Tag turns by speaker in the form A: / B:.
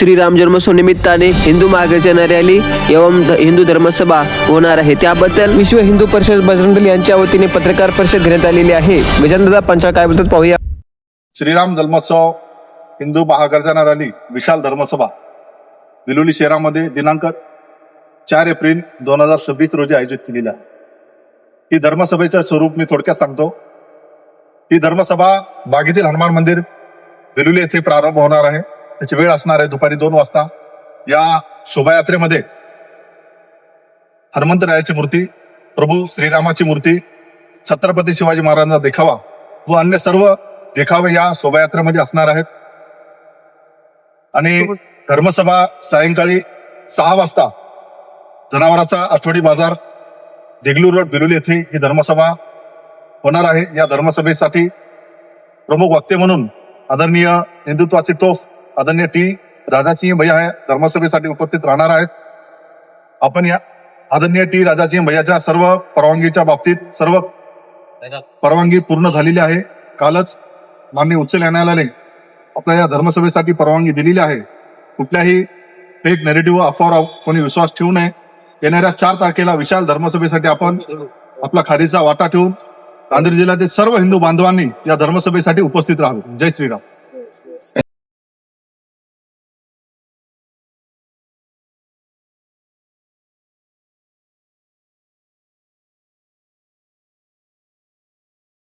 A: श्रीराम जन्मोत्सव निमित्ताने हिंदू महागर्जना रॅली एवं हिंदू धर्मसभा होणार आहे। त्याबद्दल विश्व हिंदू परिषद बजरंग दल यांच्या वतीने पत्रकार परिषद घेण्यात आलेली आहे। गजाननदादा पंचाळ काय बोलतात पाहूया।
B: श्रीराम जन्मोत्सव हिंदू महागर्जना रॅली विशाल धर्मसभा विलोली शहरामध्ये दिनांक 4 एप्रिल 2026 रोजी आयोजित केलेली आहे। ही धर्मसभेचं स्वरूप मी थोडक्यात सांगतो। ही धर्मसभा बागेतील हनुमान मंदिर विलोली येथे प्रारंभ होणार आहे। त्याची वेळ असणार आहे दुपारी 2 वाजता। या शोभायात्रेमध्ये हनुमंतरायाची मूर्ती, प्रभू श्रीरामाची मूर्ती, छत्रपती शिवाजी महाराजांचा देखावा व अन्य सर्व देखावे या शोभायात्रेमध्ये असणार आहेत। आणि धर्मसभा सायंकाळी 6 वाजता जनावरांचा आठवडी बाजार देगलूर रोड विलोली येथे ही धर्मसभा होणार आहे। या धर्मसभेसाठी प्रमुख वक्ते म्हणून आदरणीय हिंदुत्वाचे तोफ आदरणीय टी राजासिंह भैया हे धर्मसभेसाठी उपस्थित राहणार आहेत। आपण या आदरणीय टी राजासिंह भैयाच्या सर्व परवानगीच्या बाबतीत सर्व परवानगी पूर्ण झालेली आहे। कालच माननीय उच्च न्यायालयाने आपल्या या धर्मसभेसाठी परवानगी दिलेली आहे। कुठल्याही फेक नेरेटिव्ह अफवावर कोणी विश्वास ठेवू नये। येणाऱ्या 4 तारखेला विशाल धर्मसभेसाठी आपण आपला खारीचा वाटा ठेवून नांदेड जिल्ह्यातील सर्व हिंदू बांधवांनी या धर्मसभेसाठी उपस्थित राहावे। जय श्रीराम।